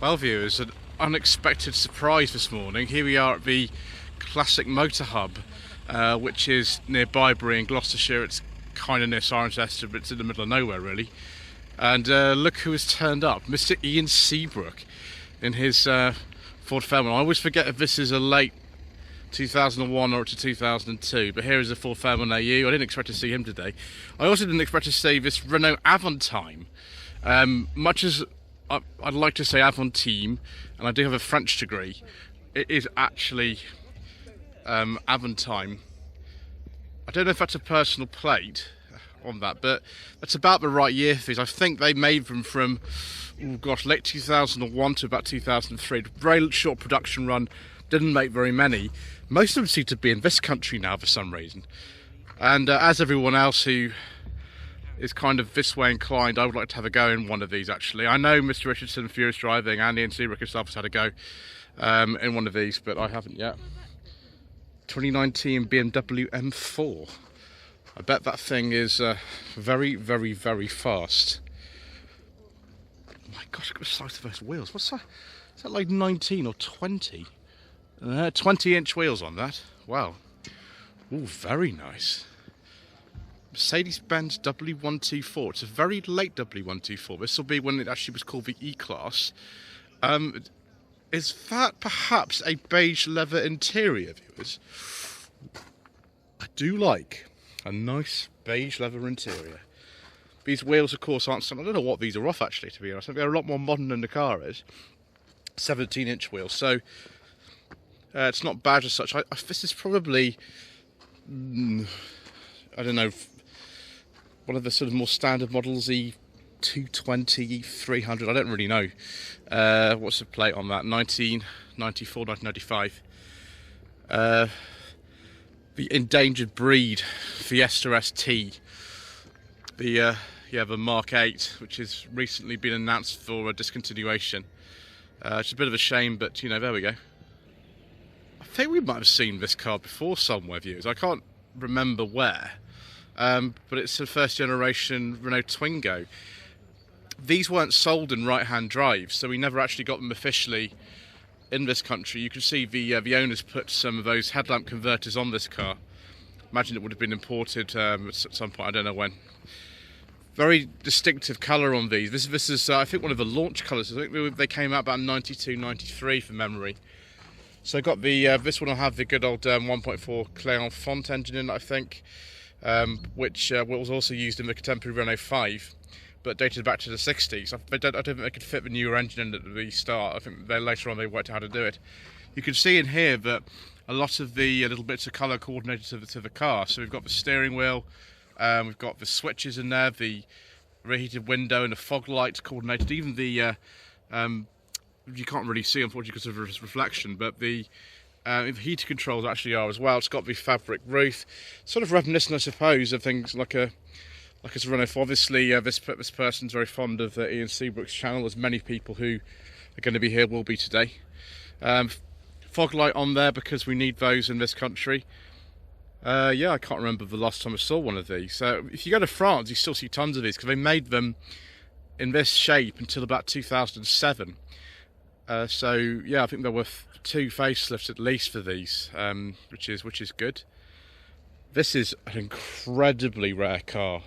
Well, viewers, an unexpected surprise this morning. Here we are at the Classic Motor Hub, which is near Bibury in Gloucestershire. It's kind of near Cirencester, but it's in the middle of nowhere, really. And look who has turned up, Mr Ian Seabrook in his Ford Fairmont. I always forget if this is a late 2001 or it's a 2002, but here is a Ford Fairmont AU. I didn't expect to see him today. I also didn't expect to see this Renault Avantime. Much as I'd like to say Avantime, and I do have a French degree, it is actually Avantime. I don't know if that's a personal plate on that, but that's about the right year for these. I think they made them from, oh gosh, late 2001 to about 2003. Very short production run, didn't make very many. Most of them seem to be in this country now for some reason. And as everyone else who is kind of this way inclined, I would like to have a go in one of these actually. I know Mr Richardson, Furious Driving, and Ian Seabrook himself has had a go in one of these, but I haven't yet. 2019 BMW M4. I bet that thing is very, very, very fast. Oh my gosh, look at the size of those wheels. What's that? Is that like 19 or 20? 20-inch wheels on that. Wow. Ooh, very nice. Mercedes-Benz W124. It's a very late W124. This will be when it actually was called the E-Class. Is that perhaps a beige leather interior, viewers? I do like a nice beige leather interior. These wheels, of course, aren't... I don't know what these are off, actually, to be honest. I think they're a lot more modern than the car is. 17-inch wheels, so it's not bad as such. This is probably... I don't know... one of the sort of more standard models, E220, E300, I don't really know. What's the plate on that? 1994, 1995. The endangered breed Fiesta ST. The Mark 8, which has recently been announced for a discontinuation. It's a bit of a shame, but you know, there we go. I think we might have seen this car before somewhere, viewers. I can't remember where. But it's a first generation Renault Twingo. These weren't sold in right-hand drive, so we never actually got them officially in this country. You can see the owners put some of those headlamp converters on this car. Imagine it would have been imported at some point, I don't know when. Very distinctive colour on these. This is I think one of the launch colours. I think they came out about 92, 93 from memory. So I got the this one will have the good old 1.4 Cléon Font engine in it, I think. Which was also used in the contemporary Renault 5, but dated back to the 60s. I don't think they could fit the newer engine in at the start. I think later on they worked out how to do it. You can see in here that a lot of the little bits of colour coordinated to the car. So we've got the steering wheel, we've got the switches in there, the rear-heated window and the fog lights coordinated. Even the, you can't really see unfortunately because of the reflection, but the heater controls actually are as well. It's got the fabric roof, sort of reminiscent, I suppose, of things like a Renault 4. Obviously, this person's very fond of Ian Seabrook's channel, as many people who are going to be here will be today. Fog light on there because we need those in this country. Yeah, I can't remember the last time I saw one of these. So if you go to France, you still see tons of these because they made them in this shape until about 2007. So yeah, I think there were 2 facelifts at least for these, which is good. This is an incredibly rare car.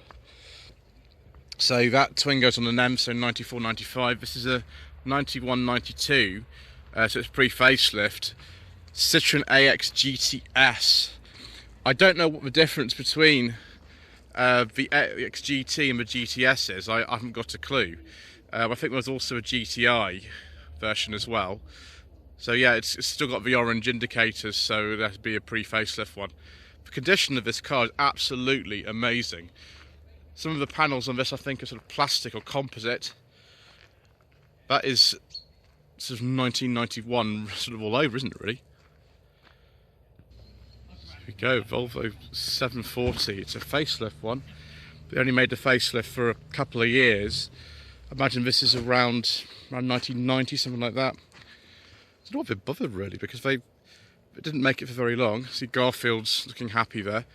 So that Twingo's on an M, so 94, 95. This is a 91, 92, so it's pre-facelift. Citroen AX GTS. I don't know what the difference between the AX GT and the GTS is. I haven't got a clue. I think there's also a GTI version as well. So yeah, it's still got the orange indicators, so that'd be a pre-facelift one. The condition of this car is absolutely amazing. Some of the panels on this I think are sort of plastic or composite. That is sort of 1991 sort of all over, isn't it really? There we go, Volvo 740, it's a facelift one. They only made the facelift for a couple of years. I imagine this is around 1990, something like that. I don't know what they're bothered really, because they didn't make it for very long. See Garfield's looking happy there.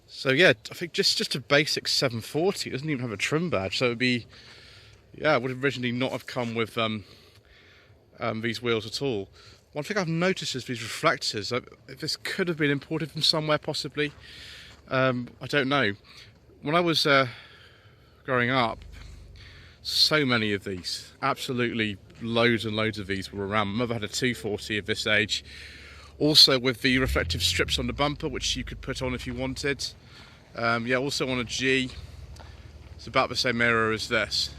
So yeah, I think just a basic 740. It doesn't even have a trim badge, so it would be, yeah, it would originally not have come with these wheels at all. One thing I've noticed is these reflectors. This could have been imported from somewhere, possibly. I don't know. When I was growing up, so many of these, absolutely loads and loads of these were around. My mother had a 240 of this age, also with the reflective strips on the bumper, which you could put on if you wanted. Yeah, also on a G. It's about the same era as this.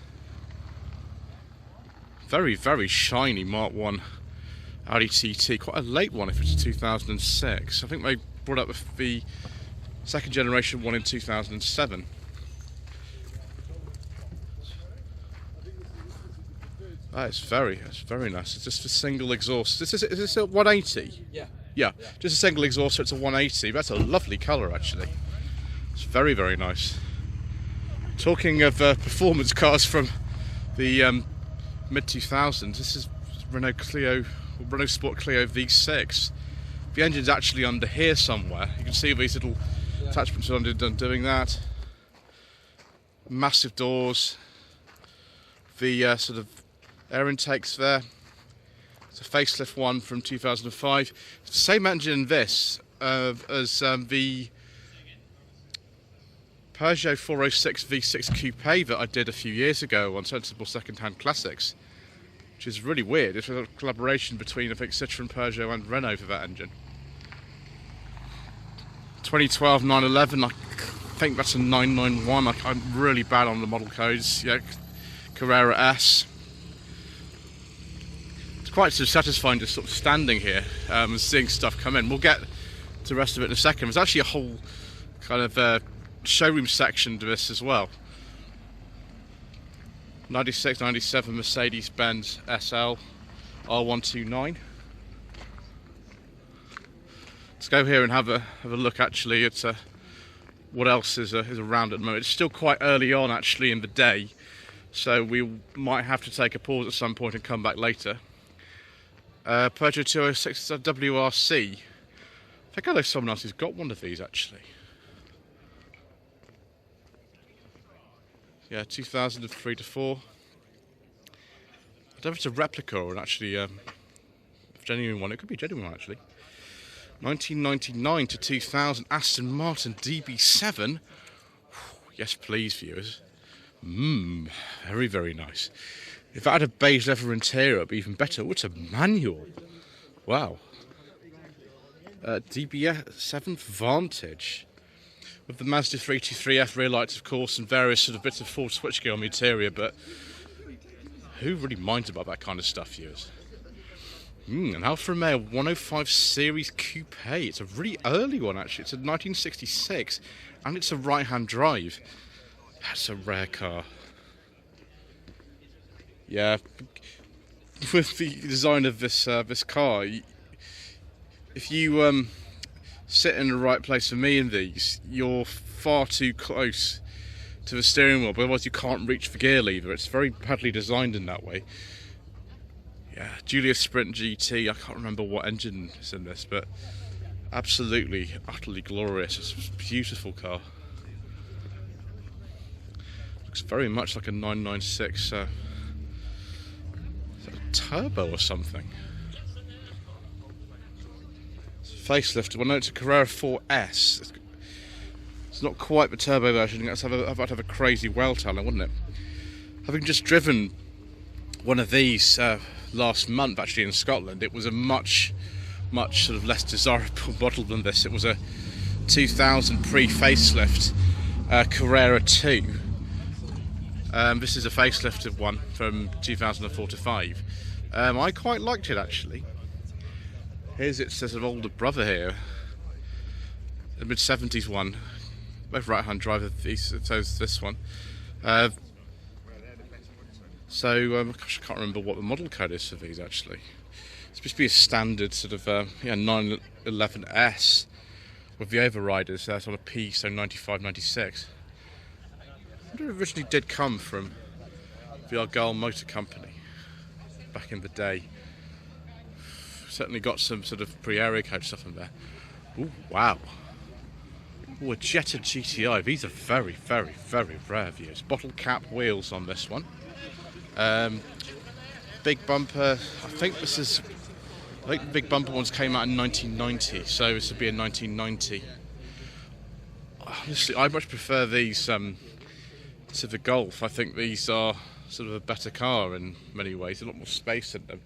Very, very shiny Mark 1 Audi TT, quite a late one if it's 2006. I think they brought up the second generation one in 2007. That's very nice. It's just a single exhaust. Is this a 180? Yeah. Yeah, just a single exhaust, so it's a 180. That's a lovely colour, actually. It's very, very nice. Talking of performance cars from the mid-2000s, this is Renault Sport Clio V6. The engine's actually under here somewhere. You can see these little attachments under doing that. Massive doors. The sort of air intakes there. It's a facelift one from 2005. It's the same engine in this as the Peugeot 406 V6 Coupe that I did a few years ago on Sensible Secondhand Classics, which is really weird. It's a collaboration between, I think, Citroën, Peugeot and Renault for that engine. 2012 911, I think that's a 991. I'm really bad on the model codes. Yeah, Carrera S. It's quite sort of satisfying just sort of standing here and seeing stuff come in. We'll get to the rest of it in a second. There's actually a whole kind of showroom section to this as well. 96, 97 Mercedes-Benz SL R129. Let's go here and have a look actually at what else is around at the moment. It's still quite early on actually in the day, so we might have to take a pause at some point and come back later. Peugeot 206 WRC. I think I know someone else who's got one of these actually. Yeah, 2003 to 4. I don't know if it's a replica or actually a genuine one. It could be a genuine one actually. 1999 to 2000 Aston Martin DB7. Yes, please, viewers. Very, very nice. If that had a beige leather interior, it'd be even better. Oh, it's a manual. Wow. DB7 Vantage. With the Mazda 323F rear lights, of course, and various sort of bits of Ford switchgear on the interior, but who really minds about that kind of stuff, viewers? An Alfa Romeo 105 Series Coupe. It's a really early one, actually. It's a 1966, and it's a right-hand drive. That's a rare car. Yeah, with the design of this car, if you sit in the right place for me in these, you're far too close to the steering wheel, but otherwise you can't reach the gear lever. It's very badly designed in that way. Yeah, Julius Sprint GT, I can't remember what engine is in this, but absolutely, utterly glorious. It's a beautiful car. Looks very much like a 996 is that a turbo or something. Facelift. Well, no, it's a Carrera 4S. It's not quite the turbo version. I'd have a crazy well talent, wouldn't it? Having just driven one of these last month, actually in Scotland, it was a much sort of less desirable model than this. It was a 2000 pre-facelift Carrera 2. This is a facelifted one from 2004 to 5. I quite liked it actually. Here's its sort of older brother here, a mid-70s one, both right-hand drive. This one. Gosh, I can't remember what the model code is for these actually. It's supposed to be a standard sort of 911S with the overriders. That's on a P, so 95, 96. I wonder if it originally did come from the Argyle Motor Company back in the day. Certainly got some sort of pre-aero coach stuff in there. Ooh, wow. Ooh, a Jetta GTI. These are very, very, very rare views. Bottle cap wheels on this one. big bumper. I think the big bumper ones came out in 1990, so this would be a 1990. Honestly, I much prefer these to the Golf. I think these are sort of a better car in many ways, a lot more space in them.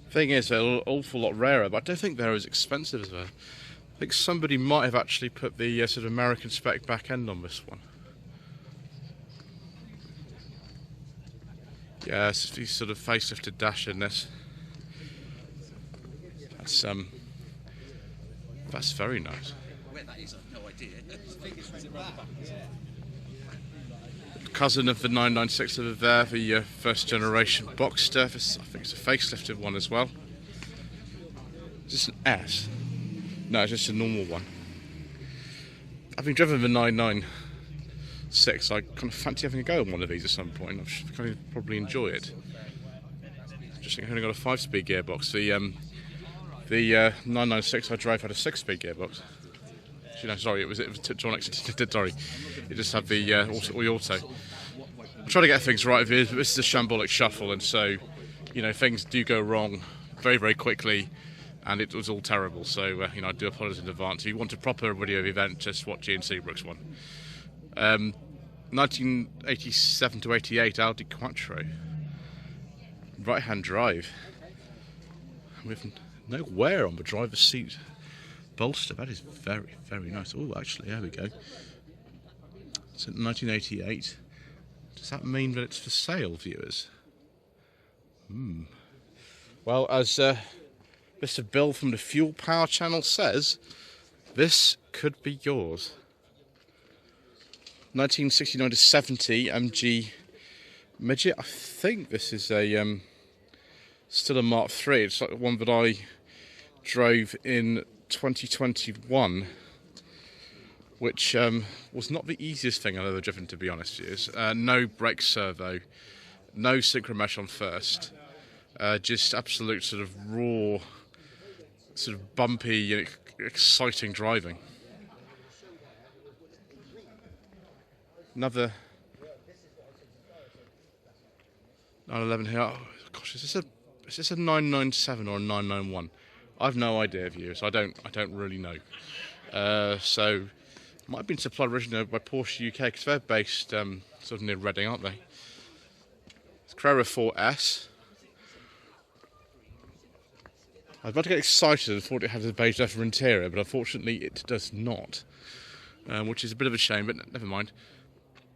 Thing is, they're an awful lot rarer, but I don't think they're as expensive as well. I think somebody might have actually put the sort of American spec back end on this one. Yeah, it's the sort of facelifted dash in this. That's very nice. Where that is, I've no idea. Cousin of the 996 over there, the first generation Boxster. I think it's a facelifted one as well. Is this an S? No, it's just a normal one. Having driven the 996, I kind of fancy having a go on one of these at some point. I kind of probably enjoy it. Just think I've only got a 5-speed gearbox. The 996 I drove had a 6-speed gearbox. Actually, no, sorry, it was John actually did. Sorry, it just had the auto. I'm trying to get things right with it, but this is a shambolic shuffle, and so things do go wrong very, very quickly. And it was all terrible, so I do apologise in advance. If you want a proper video event, just watch Ian Seabrook's one. 1987 to 88 Audi Quattro, right-hand drive, with no wear on the driver's seat bolster. That is very, very nice. Oh, actually, there we go. It's 1988. Does that mean that it's for sale, viewers? Well, as Mr. Bill from the Fuel Power channel says, this could be yours. 1969 to 70 MG Midget. I think this is a still a Mark III. It's like the one that I drove in 2021, which was not the easiest thing I've ever driven, to be honest with you. No brake servo, no synchro mesh on first, just absolute sort of raw, sort of bumpy and exciting driving. Another 911 here. Oh gosh, is this a 997 or a 991? I've no idea, viewers. I don't really know. So might have been supplied originally by Porsche UK, because they're based sort of near Reading, aren't they? It's Carrera 4S. I was about to get excited and thought it had a beige leather interior, but unfortunately it does not, which is a bit of a shame, but never mind.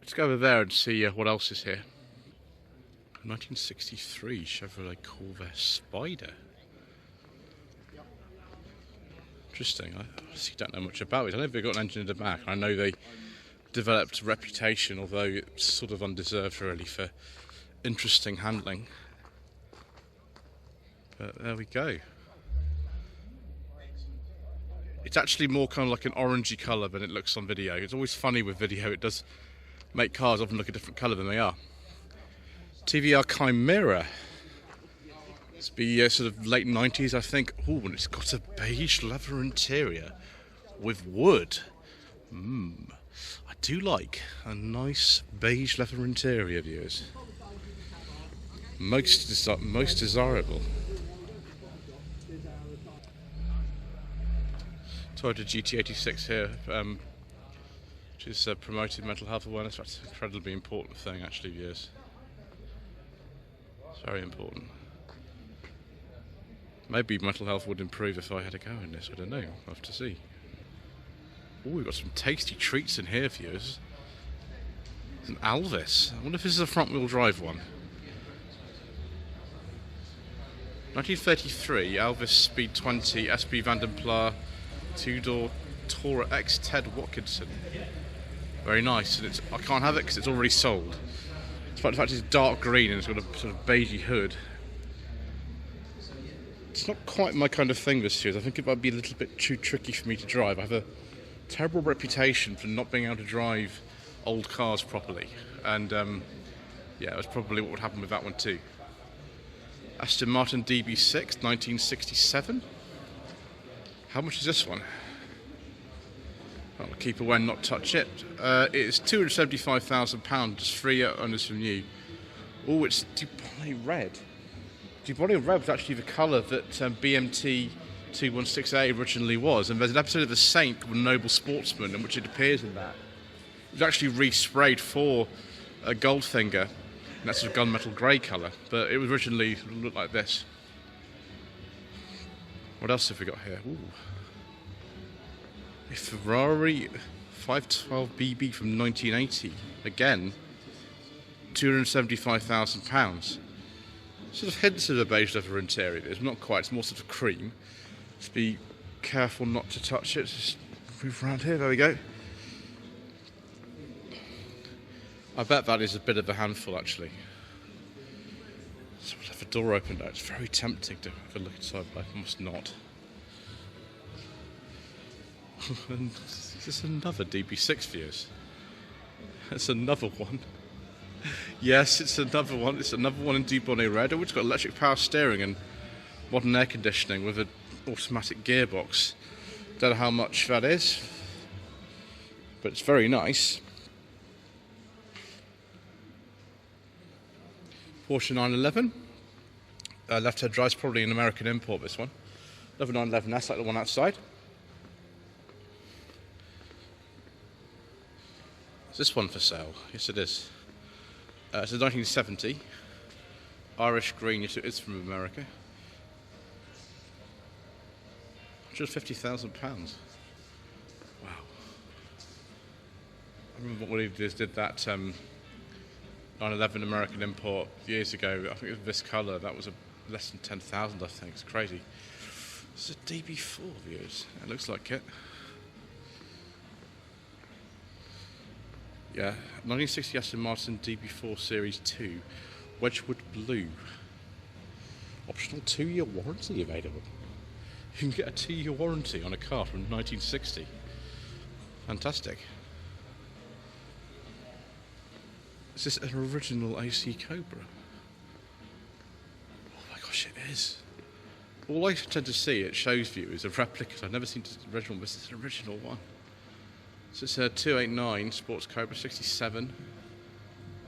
Let's go over there and see what else is here. 1963 Chevrolet Corvair Spider. Interesting. I honestly don't know much about it. I know they've got an engine in the back. I know they developed a reputation, although it's sort of undeserved really, for interesting handling. But there we go. It's actually more kind of like an orangey colour than it looks on video. It's always funny with video, it does make cars often look a different colour than they are. TVR Chimera. It's the sort of late 90s, I think. Oh, and it's got a beige leather interior with wood. I do like a nice beige leather interior, viewers. Most desirable. Toyota GT86 here, which is promoting mental health awareness. That's an incredibly important thing, actually, viewers. It's very important. Maybe mental health would improve if I had a go in this. I don't know. I'll have to see. Oh, we've got some tasty treats in here, viewers. It's an Alvis. I wonder if this is a front-wheel drive one. 1933 Alvis Speed 20 SP Vandenpla 2-door Tourer X Ted Watkinson. Very nice, and I can't have it because it's already sold. Despite the fact it's dark green and it's got a sort of beigey hood. It's not quite my kind of thing this year. I think it might be a little bit too tricky for me to drive. I have a terrible reputation for not being able to drive old cars properly, and yeah, that's probably what would happen with that one too. Aston Martin DB6 1967. How much is this one? I'll keep away and not touch it. It's £275,000, just 3 owners from new. Oh, it's Dubai red. Dubonnet Red was actually the colour that BMT 216A originally was, and there's an episode of The Saint called Noble Sportsman in which it appears in that. It was actually resprayed for a Goldfinger, and that's sort of gunmetal grey colour, but it was originally looked like this. What else have we got here? Ooh. A Ferrari 512BB from 1980. Again, £275,000. Sort of hints of a beige leather interior. It's not quite, it's more sort of cream. Just be careful not to touch it. Just move around here, there we go. I bet that is a bit of a handful actually. So we'll have the door open now. It's very tempting to have a look inside, but I must not. And is this another DB6 viewers? It's another one. Yes, it's another one. It's another one in Dubonnet Red, which has got electric power steering and modern air conditioning with an automatic gearbox. Don't know how much that is, but it's very nice. Porsche 911. Left-hand drive's probably an American import, this one. Another 911S, like the one outside. Is this one for sale? Yes, it is. It's a 1970. Irish green, yes, it is from America. £150,000. Wow. I remember what he did that 911 American import years ago. I think it was this colour. That was less than 10,000, I think. It's crazy. It's a DB4, viewers. It looks like it. Yeah, 1960 Aston Martin DB4 Series 2, Wedgwood Blue. Optional 2-year warranty available. You can get a 2-year warranty on a car from 1960. Fantastic. Is this an original AC Cobra? Oh my gosh, it is. All I tend to see at shows viewers are replicas. I've never seen the original, but this is an original one. So it's a 289 Sports Cobra 67,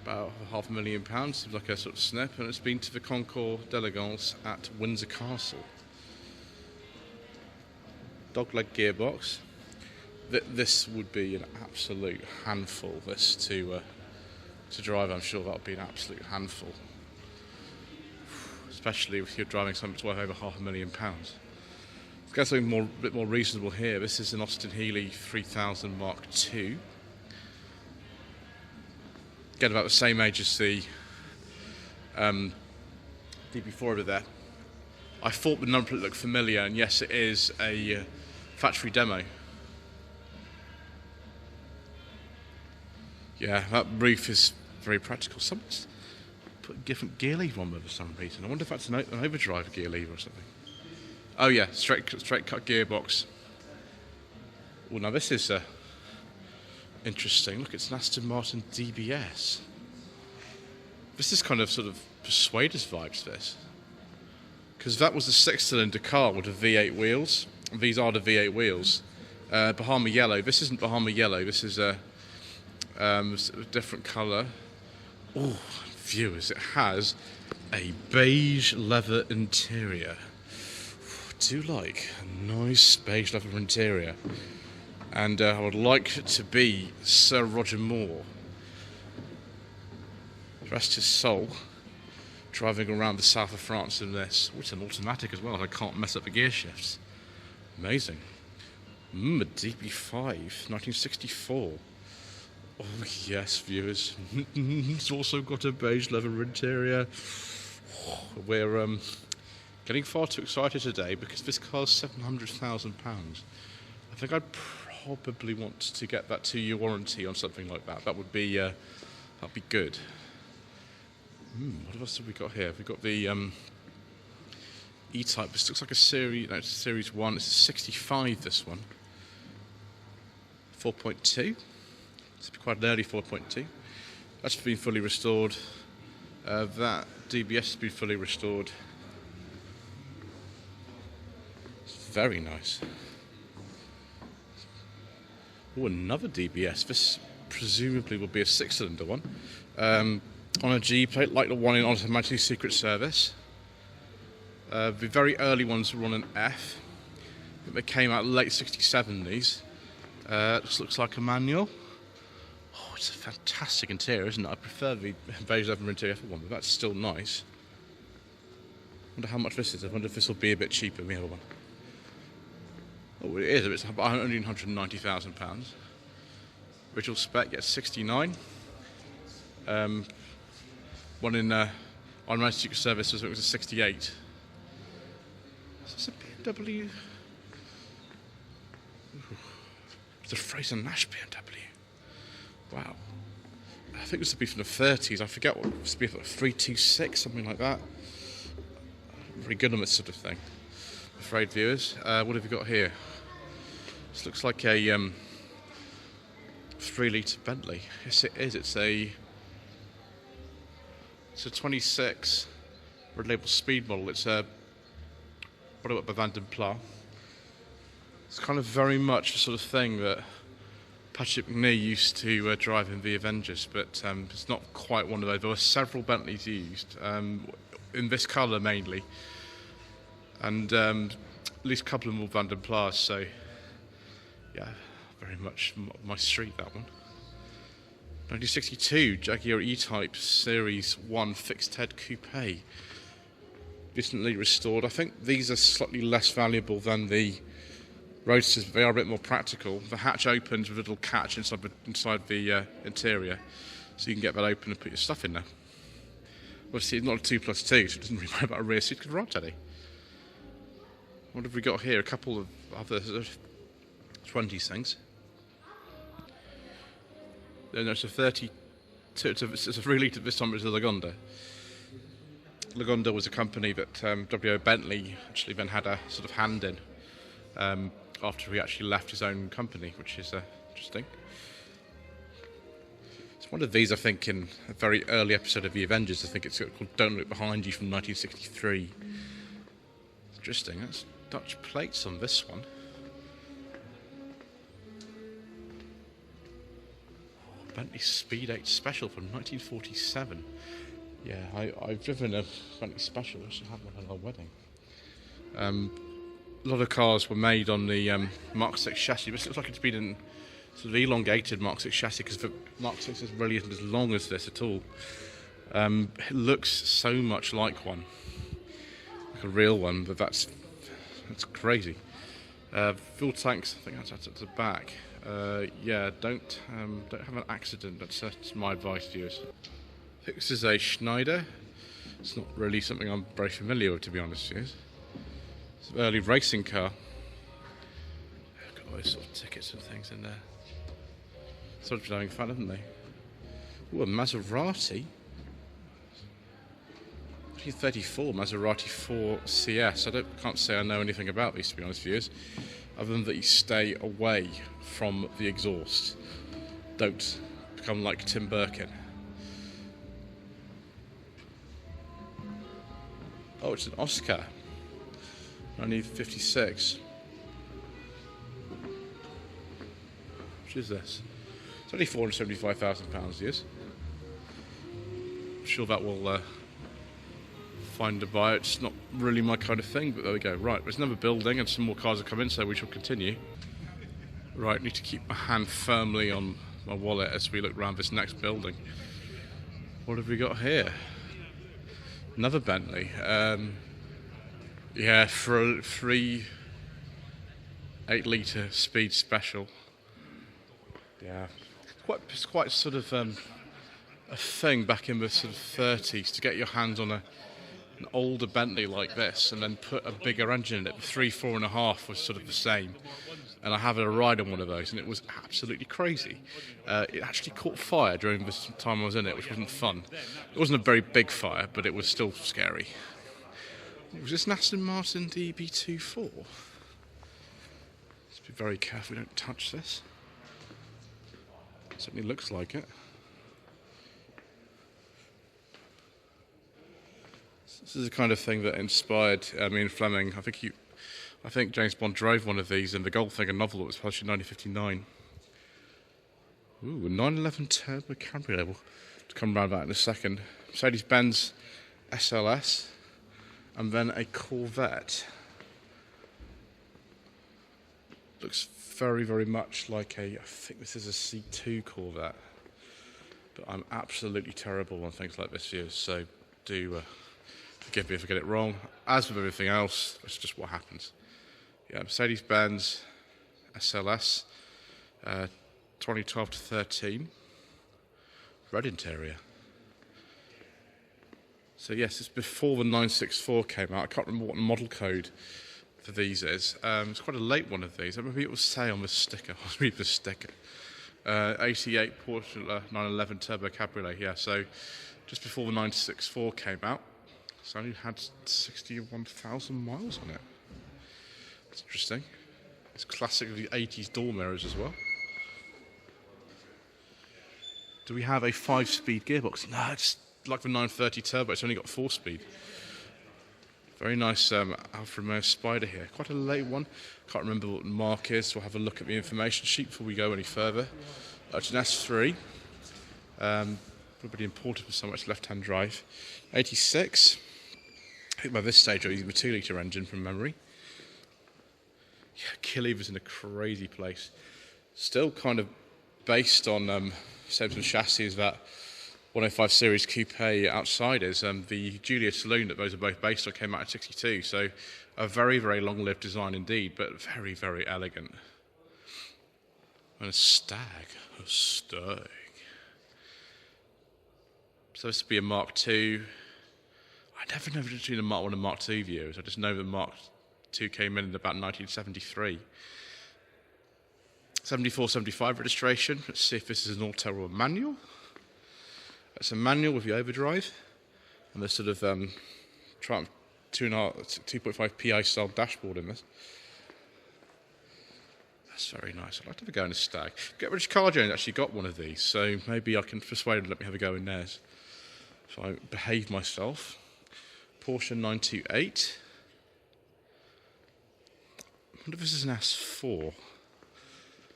about £500,000, seems like a sort of snip, and it's been to the Concours d'Elegance at Windsor Castle. Dogleg gearbox. This would be an absolute handful, this to drive. I'm sure that would be an absolute handful, especially if you're driving something that's worth over £500,000. Let's get something a bit more reasonable here. This is an Austin Healey 3000 Mark II. Get about the same age as the DB4 over there. I thought the number plate looked familiar, and yes, it is a factory demo. Yeah, that roof is very practical. Someone's put a different gear lever on there for some reason. I wonder if that's an overdrive gear lever or something. Oh yeah, straight cut gearbox. Well, now this is interesting. Look, it's an Aston Martin DBS. This is kind of sort of Persuaders vibes, this. Because that was a 6-cylinder car with the V8 wheels. And these are the V8 wheels. Bahama yellow. This isn't Bahama yellow. This is a different colour. Oh, viewers, it has a beige leather interior. Do like a nice beige leather interior, and I would like it to be Sir Roger Moore. Rest his soul, driving around the south of France in this. Oh, it's an automatic as well. I can't mess up the gear shifts. Amazing. A DB5, 1964. Oh yes, viewers. It's also got a beige leather interior. We're getting far too excited today because this car's £700,000. I think I'd probably want to get that 2-year warranty on something like that. That would be that'd be good. What else have we got here? We've got the E-Type. This looks like a series. No, it's Series 1. It's a 65. This one. 4.2. It's quite an early 4.2. That's been fully restored. That DBS has been fully restored. Very nice. Oh, another DBS. This presumably will be a 6-cylinder one. On a G plate, like the one in Honest Majesty's Secret Service. The very early ones were on an F. I think they came out late 67, these. This looks like a manual. Oh, it's a fantastic interior, isn't it? I prefer the beige leather interior for one, but that's still nice. I wonder how much this is. I wonder if this will be a bit cheaper than the other one. Oh, it is. It's only £190,000. Original spec, yeah, 69. One in on Secret Service was a 68. Is this a BMW? It's a Fraser Nash BMW. Wow. I think this would be from the 30s. I forget what it would be, like 326, something like that. Very good on this sort of thing. I'm afraid, viewers. What have we got here? This looks like a 3-litre Bentley. Yes, it is. It's a 26 red label speed model. It's a brought up by Van den Pla. It's kind of very much the sort of thing that Patrick McNee used to drive in the Avengers, but it's not quite one of those. There were several Bentleys used, in this colour mainly, and at least a couple of them were Van den Plas, so yeah, very much my street, that one. 1962 Jaguar E-Type Series 1 fixed head coupe, recently restored. I think these are slightly less valuable than the Roadsters, but they are a bit more practical. The hatch opens with a little catch inside the interior, so you can get that open and put your stuff in there. Obviously it's not a 2+2, so it doesn't really worry about a rear seat cover teddy. What have we got here? A couple of other 20s things. Then there's a 32, it's a really, this time it's a Lagonda. Lagonda was a company that W.O. Bentley actually then had a sort of hand in after he actually left his own company, which is interesting. It's one of these, I think, in a very early episode of The Avengers. I think it's called Don't Look Behind You from 1963. Interesting, that's Dutch plates on this one. Bentley Speed 8 Special from 1947. Yeah, I've driven a Bentley Special. I should have one at our wedding. A lot of cars were made on the Mark 6 chassis. This looks like it's been in sort of elongated Mark 6 chassis, because the Mark 6 really isn't as long as this at all. It looks so much like one, like a real one, but that's crazy. Fuel tanks, I think that's at the back. Yeah, don't have an accident. That's my advice to you. I think this is a Schneider. It's not really something I'm very familiar with, to be honest with you. It's an early racing car. Got all those sort of tickets and things in there. Sort of having fun, haven't they? Ooh, a Maserati. 1934 Maserati 4 CS. I can't say I know anything about these, to be honest with you, other than that you stay away from the exhaust. Don't become like Tim Birkin. Oh, it's an Oscar. 1956. Which is this? It's only £475,000, yes. I'm sure that will find a buyer. It's not really my kind of thing, but there we go. Right, there's another building and some more cars have come in, so we shall continue. Right, need to keep my hand firmly on my wallet as we look around this next building. What have we got here? Another Bentley. Yeah, for a 8-litre speed special. Yeah, it's quite sort of a thing back in the sort of 30s to get your hands on an older Bentley like this and then put a bigger engine in it. The 3, 4.5 was sort of the same, and I had a ride on one of those, and it was absolutely crazy. It actually caught fire during the time I was in it, which wasn't fun. It wasn't a very big fire, but it was still scary. Was this an Aston Martin DB24? Let's be very careful we don't touch this. It certainly looks like it. This is the kind of thing that inspired Ian Fleming. I think James Bond drove one of these in the Goldfinger novel that was published in 1959. Ooh, a 911 Turbo Cabriolet. We'll come around that in a second. Mercedes-Benz SLS. And then a Corvette. Looks very, very much like I think this is a C2 Corvette. But I'm absolutely terrible on things like this, viewers, so do forgive me if I get it wrong. As with everything else, that's just what happens. Yeah, Mercedes-Benz SLS, 2012 to 13, red interior. So yes, it's before the 964 came out. I can't remember what the model code for these is. It's quite a late one of these. Maybe it will say on the sticker. I'll read the sticker. 88 Porsche 911 Turbo Cabriolet. Yeah, so just before the 964 came out. It's only had 61,000 miles on it. That's interesting. It's classic of the 80s door mirrors as well. Do we have a 5-speed gearbox? No, it's like the 930 Turbo. It's only got 4-speed. Very nice Alfa Romeo Spider here. Quite a late one. Can't remember what the mark is. We'll have a look at the information sheet before we go any further. It's an S3. Probably imported with so much left-hand drive. 86. I think by this stage I'm using a 2-litre engine from memory. Yeah, Killiver's in a crazy place. Still kind of based on same sort of chassis as that 105 Series Coupe outside is. The Giulia Saloon that those are both based on came out in 62, so a very, very long-lived design indeed, but very, very elegant. And a stag. A stag. So this would be a Mark II. I never know between a Mark 1 and Mark II viewers. I just know that Mark II came in about 1973. 74, 75 registration. Let's see if this is an auto or a manual. It's a manual with the overdrive and the sort of Triumph 2.5 PI style dashboard in this. That's very nice. I'd like to have a go in a stag. Get British Car Jones actually got one of these, so maybe I can persuade them to let me have a go in theirs. So I behave myself. Porsche 928. I wonder if this is an S4.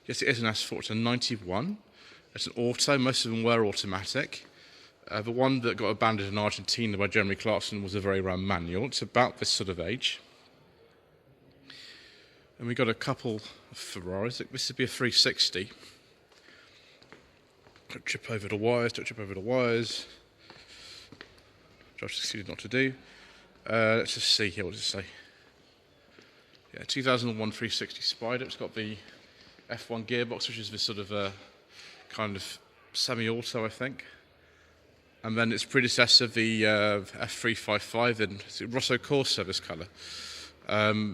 Yes, it is an S4. It's a 91. It's an auto. Most of them were automatic. The one that got abandoned in Argentina by Jeremy Clarkson was a very rare manual. It's about this sort of age. And we got a couple of Ferraris. This would be a 360. Don't trip over the wires, don't trip over the wires. Josh succeeded not to do. Let's just see here, what does it say? Yeah, 2001 360 Spider. It's got the F1 gearbox, which is this sort of kind of semi-auto, I think. And then its predecessor, the F355, in Rosso Corsa, this colour.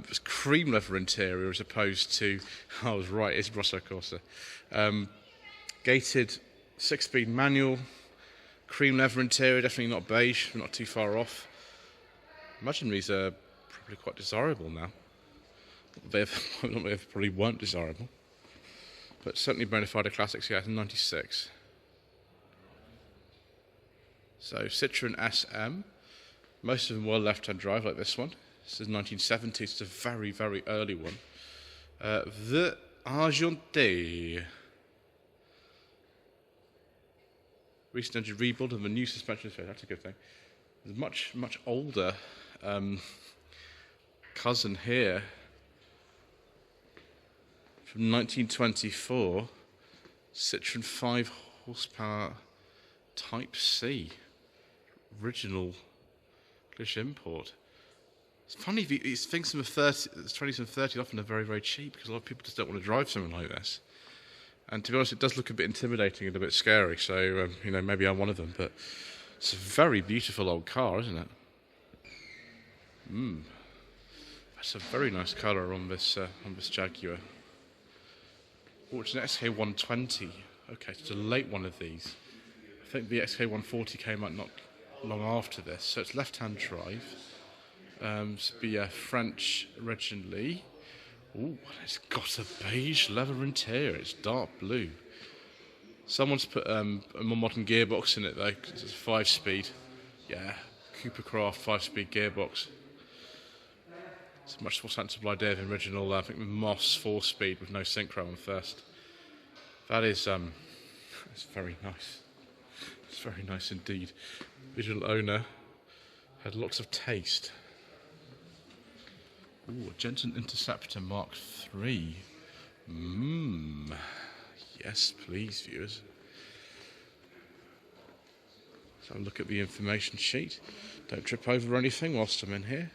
It's cream leather interior as opposed to, I was right, it's Rosso Corsa. Gated 6-speed manual, cream leather interior, definitely not beige, not too far off. Imagine these are probably quite desirable now. They probably weren't desirable, but certainly bona fide classics. Yeah, in '96. So Citroen SM, most of them were left-hand drive like this one. This is 1970s, it's a very, very early one. The Argenté. Recent engine rebuild of a new suspension fair, that's a good thing. There's a much, much older cousin here from 1924, Citroen 5 horsepower Type C. Original English import. It's funny, these things from the 20s and 30s often are very, very cheap because a lot of people just don't want to drive something like this. And to be honest, it does look a bit intimidating and a bit scary, so, maybe I'm one of them, but it's a very beautiful old car, isn't it? That's a very nice colour on this Jaguar. Oh, it's an XK120. Okay, it's a late one of these. I think the XK140 came out not long after this, so it's left-hand drive. It's be French originally. Ooh, it's got a beige leather interior. It's dark blue. Someone's put a more modern gearbox in it though, because it's a 5-speed. Yeah, Cooper Craft 5-speed gearbox. It's a much more sensible idea than the original. I think the Moss 4-speed with no synchro on first. That is, it's very nice. It's very nice indeed. Original owner had lots of taste. Ooh, a Jensen Interceptor Mark III. Yes, please, viewers. So look at the information sheet. Don't trip over anything whilst I'm in here.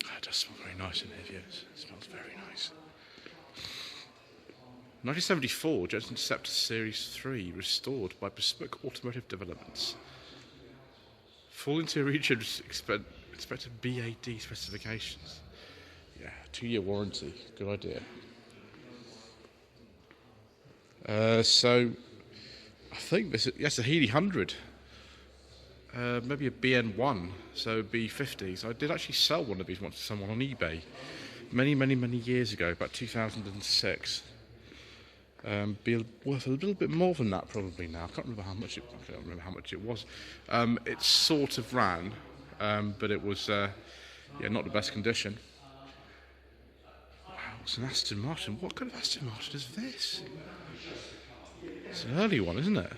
Oh, it does smell very nice in here, viewers. It smells very nice. 1974, Jensen Interceptor Series 3, restored by Bespoke Automotive Developments. Full interior expected BAD specifications. Yeah, 2-year warranty. Good idea. So, I think this is, yes, a Healy 100. Maybe a BN1, so B50s. I did actually sell one of these once to someone on eBay. Many years ago, about 2006. Be worth a little bit more than that probably now. I can't remember how much it was. It sort of ran, but it was not the best condition. Wow, it's an Aston Martin. What kind of Aston Martin is this? It's an early one, isn't it?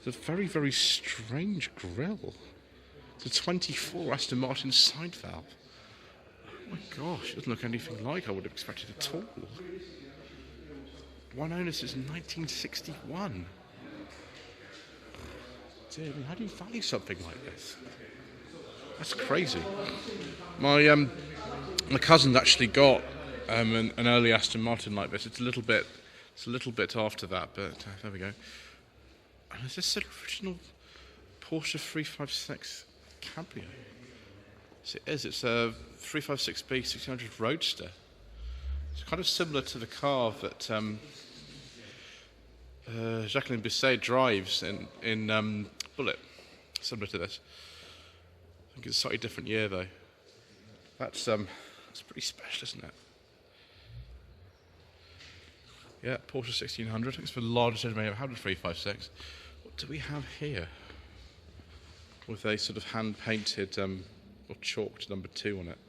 It's a very strange grille. It's a 24 Aston Martin side valve. Oh my gosh, it doesn't look anything like I would have expected at all. One owner since 1961. Dear me, how do you value something like this? That's crazy. My cousin actually got an early Aston Martin like this. It's a little bit after that, but there we go. And is this an original Porsche 356 Cabrio? Yes, it is. It's a 356B 1600 Roadster. It's kind of similar to the car that Jacqueline Bisset drives in Bullet. Similar to this. I think it's a slightly different year though. That's pretty special, isn't it? Yeah, Porsche 1600. I think it's the largest engine made ever had a 356. What do we have here? With a sort of hand painted or chalked number 2 on it.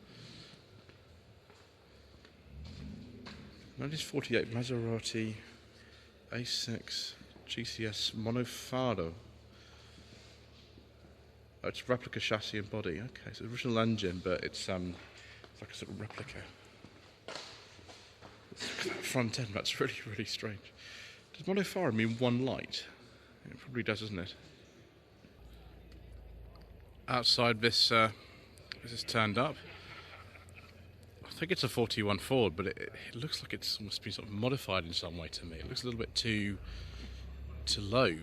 1948 Maserati A6 GCS Monofado. Oh, it's replica chassis and body. Okay, so the original engine, but it's like a sort of replica. Look at that front end. That's really strange. Does Monofado mean one light? It probably does, doesn't it? Outside this is turned up. I think it's a 41 Ford, but it looks like it's almost been sort of modified in some way to me. It looks a little bit too low,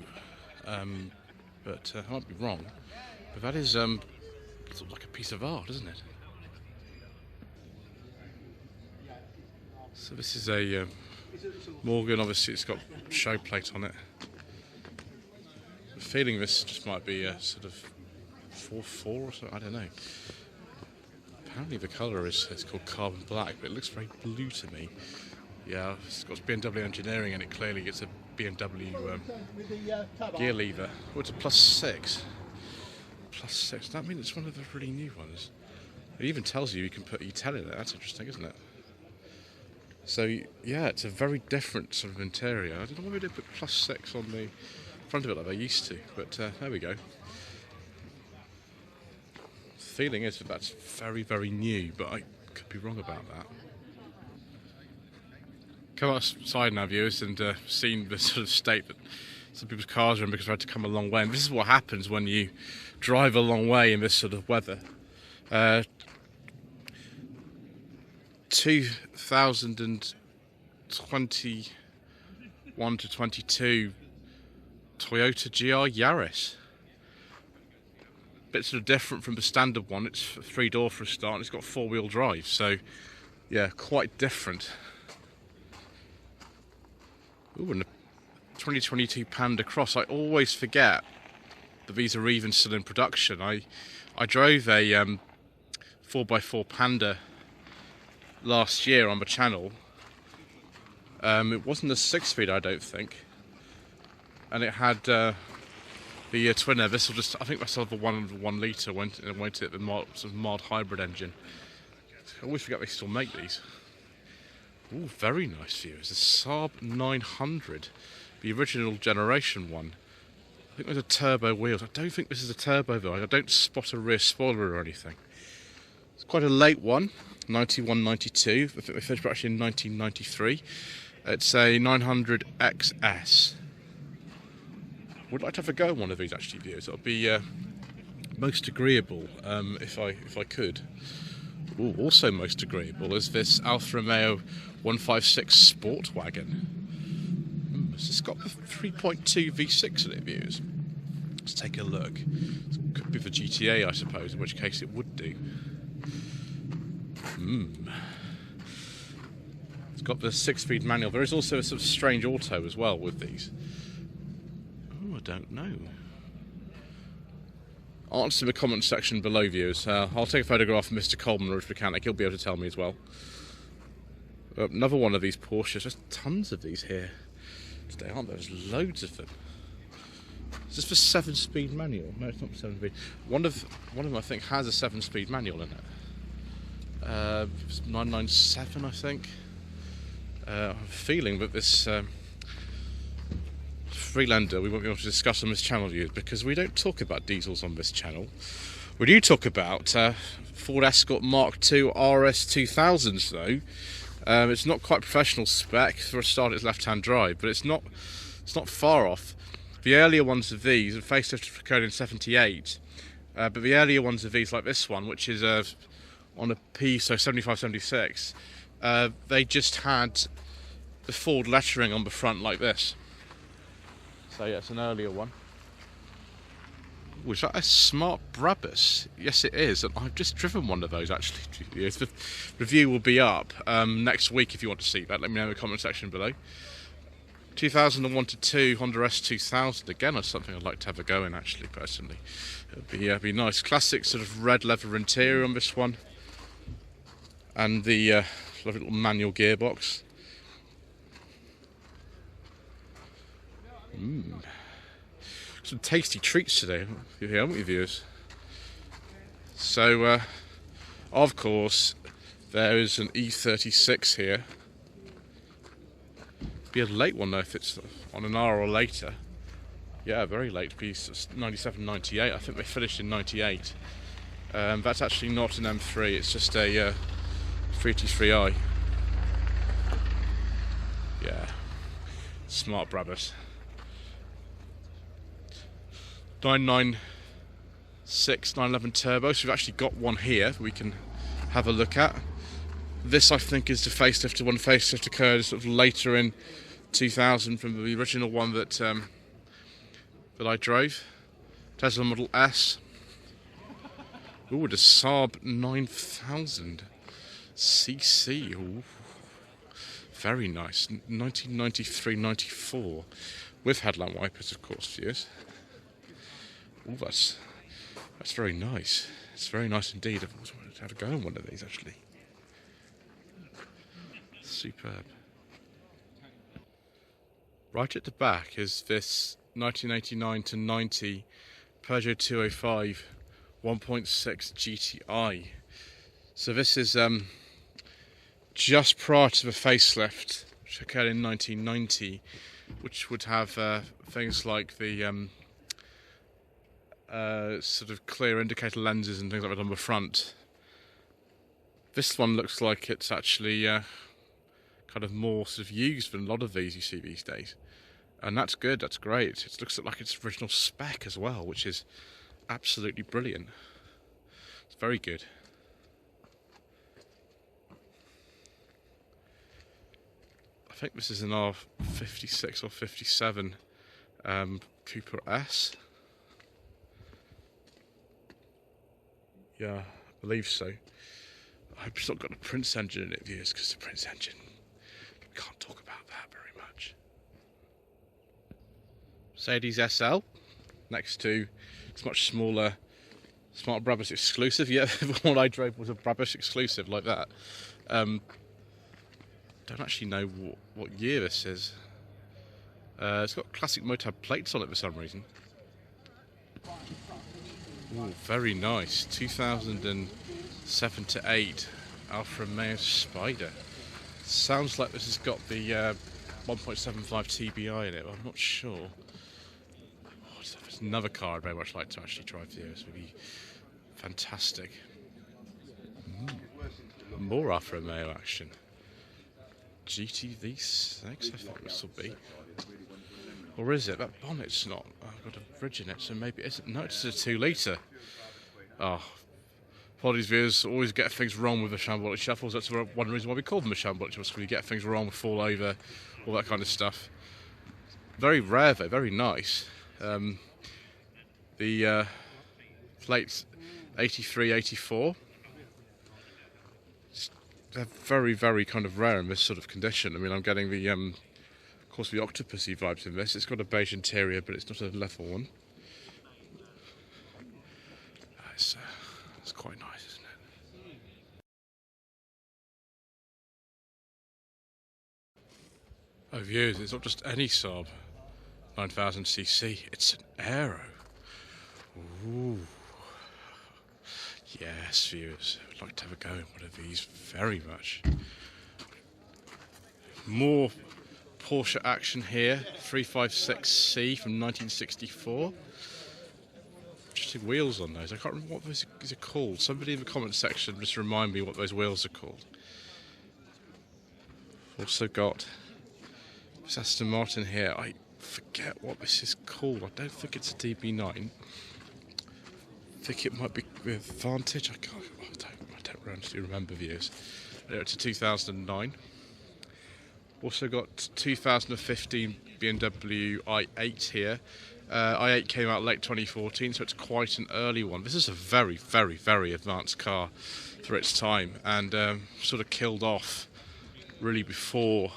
but I might be wrong. But that is sort of like a piece of art, isn't it? So this is a Morgan. Obviously, it's got show plate on it. I'm feeling this just might be a sort of 4.4 or something. I don't know. Apparently the colour is called carbon black, but it looks very blue to me. Yeah, it's got BMW engineering in it. Clearly it's a BMW gear lever. Oh, it's a +6. +6. Does that mean it's one of the really new ones? It even tells you can put E10 in it. That's interesting, isn't it? So yeah, it's a very different sort of interior. I don't know why they put +6 on the front of it like they used to, but there we go. The feeling is that that's very new, but I could be wrong about that. Come outside now, viewers, and seen the sort of state that some people's cars are in because they've had to come a long way. And this is what happens when you drive a long way in this sort of weather. 2021 to 22 Toyota GR Yaris. Bit sort of different from the standard one. It's 3-door for a start, and it's got 4-wheel drive, so yeah, quite different. Ooh, and a 2022 Panda Cross. I always forget that these are even still in production. I drove a 4x4 Panda last year on the channel. It wasn't a 6-speed, I don't think, and it had the twinner. This will just, I think that's the 1 litre went it the sort of mild hybrid engine. I always forget they still make these. Ooh, very nice viewers. The Saab 900, the original generation one. I think there's a turbo wheels. I don't think this is a turbo though. I don't spot a rear spoiler or anything. It's quite a late one, 91, 92. I think they finished actually in 1993. It's a 900 XS. Would like to have a go at one of these actually, viewers. It'll be most agreeable if I could. Ooh, also most agreeable is this Alfa Romeo 156 Sport Wagon. It's just got the 3.2 V6 in it, viewers. Let's take a look. It could be the GTA, I suppose, in which case it would do. It's got the 6-speed manual. There is also a sort of strange auto as well with these. Oh, I don't know. Answer the comment section below, viewers. I'll take a photograph of Mr Coleman, the roof mechanic. He'll be able to tell me as well. Another one of these Porsches. There's tons of these here today, aren't there? There's loads of them. Is this for 7-speed manual? No, it's not 7-speed. One of them, I think, has a 7-speed manual in it. It's 997, I think. I have a feeling that this Freelander we won't be able to discuss on this channel, viewers, because we don't talk about diesels on this channel. We do talk about Ford Escort Mark II RS 2000s, though. It's not quite professional spec. For a start, it's left-hand drive, but it's not far off. The earlier ones of these, the facelift occurred in '78, but the earlier ones of these, like this one, which is on a P, so 75, 76, they just had the Ford lettering on the front like this. So yeah, it's an earlier one. Was that a smart Brabus? Yes, it is. And I've just driven one of those actually. The review will be up next week if you want to see that. Let me know in the comment section below. 2001 to 2 Honda S2000. Again, that's something I'd like to have a go in actually, personally. It'd be nice. Classic sort of red leather interior on this one. And the lovely little manual gearbox. Some tasty treats today, haven't we, viewers? So, of course, there is an E36 here. Be a late one though if it's on an hour or later. Yeah, very late. Be 97, 98. I think they finished in 98. That's actually not an M3. It's just a 323i. Yeah, smart Brabus. 996, 911 turbo. So we've actually got one here that we can have a look at. This, I think, is the facelift. The one facelift occurred sort of later in 2000 from the original one that that I drove. Tesla Model S. Ooh, the Saab 9000 CC. Ooh, very nice. 1993-94 with headlamp wipers, of course. Yes. Oh, that's very nice. It's very nice indeed. I've always wanted to have a go on one of these actually. Superb. Right at the back is this 1989 to 90 Peugeot 205 1.6 GTI. So this is just prior to the facelift, which occurred in 1990, which would have things like the sort of clear indicator lenses and things like that on the front. This one looks like it's actually kind of more sort of used than a lot of these you see these days, and that's good. That's great. It looks like its original spec as well, which is absolutely brilliant. It's very good. I think this is an R56 or 57 Cooper S. Yeah, I believe so. I hope it's not got a Prince engine in it, viewers, because the Prince engine, we can't talk about that very much. Mercedes SL, next to, it's much smaller, Smart Brabus exclusive. Yeah, the one I drove was a Brabus exclusive like that. Don't actually know what year this is. It's got classic Motard plates on it for some reason. Ooh, very nice. 2007 to 8 Alfa Romeo Spider. Sounds like this has got the 1.75 TBI in it, but I'm not sure. Oh, it's another car I'd very much like to actually drive through. This would be fantastic. more Alfa Romeo action. GTV6, I think this will be. Or is it? That bonnet's not. I've got a bridge in it, so maybe it isn't. No, it's a 2 litre. Oh, apologies, viewers. Always get things wrong with the Shambolic Shuffles. That's one reason why we call them the Shambolic Shuffles, because we get things wrong, fall over, all that kind of stuff. Very rare, though. Very nice. The plates 83, 84. They're very, very kind of rare in this sort of condition. I mean, I'm getting the, of course, the octopusy vibes in this. It's got a beige interior, but it's not a level one. It's quite nice, isn't it? Oh, viewers, it's not just any Saab 9000cc, it's an Aero. Ooh. Yes, viewers, I'd like to have a go in one of these very much. More Porsche action here, 356C from 1964. Interesting wheels on those. I can't remember what those are called. Somebody in the comment section just remind me what those wheels are called. Also got this Aston Martin here. I forget what this is called. I don't think it's a DB9. I think it might be with Vantage. I don't honestly remember views. It's a 2009. Also got 2015 BMW i8 here. i8 came out late 2014, so it's quite an early one. This is a very, very, very advanced car for its time, and sort of killed off really before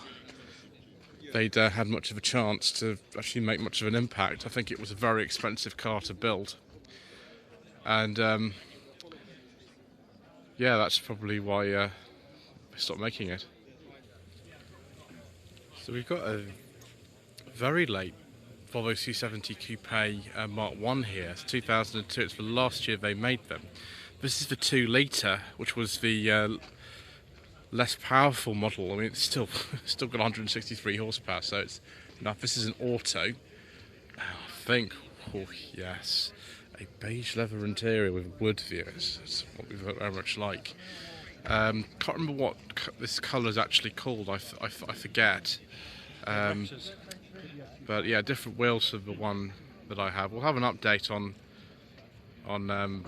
they'd had much of a chance to actually make much of an impact. I think it was a very expensive car to build, and yeah, that's probably why they stopped making it. So we've got a very late Volvo C70 Coupe Mark 1 here. It's 2002, it's the last year they made them. This is the 2 litre, which was the less powerful model. I mean, it's still got 163 horsepower, so it's enough. This is an auto. I think, oh yes, a beige leather interior with wood viewers. That's what we very much like. Can't remember what this colour is actually called. I forget. But yeah, different wheels to the one that I have. We'll have an update on the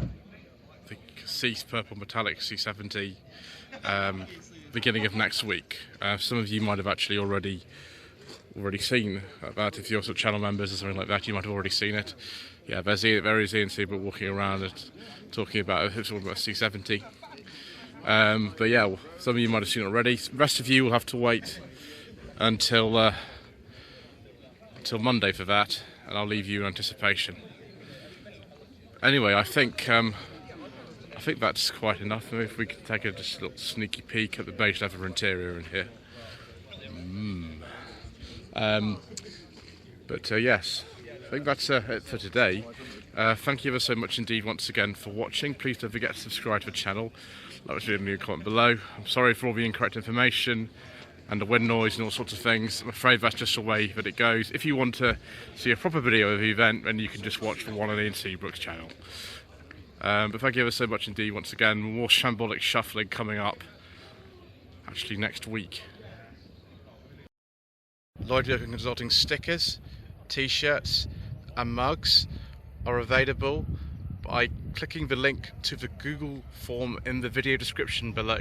purple metallic C70 beginning of next week. Some of you might have actually already seen that. If you're sort of channel members or something like that, you might have already seen it. Yeah, there is Ian Seabrook walking around and talking about C70. But yeah, some of you might have seen it already. The rest of you will have to wait until Monday for that, and I'll leave you in anticipation. Anyway, I think that's quite enough. Maybe if we can take just a little sneaky peek at the beige leather interior in here. But yes, I think that's it for today. Thank you ever so much indeed once again for watching. Please don't forget to subscribe to the channel. Like to leave me a comment below. I'm sorry for all the incorrect information and the wind noise and all sorts of things. I'm afraid that's just the way that it goes. If you want to see a proper video of the event, then you can just watch the one on Ian Seabrook's channel. But thank you ever so much indeed once again. More shambolic shuffling coming up, actually next week. Lloyd Consulting stickers, t-shirts and mugs are available by clicking the link to the Google form in the video description below.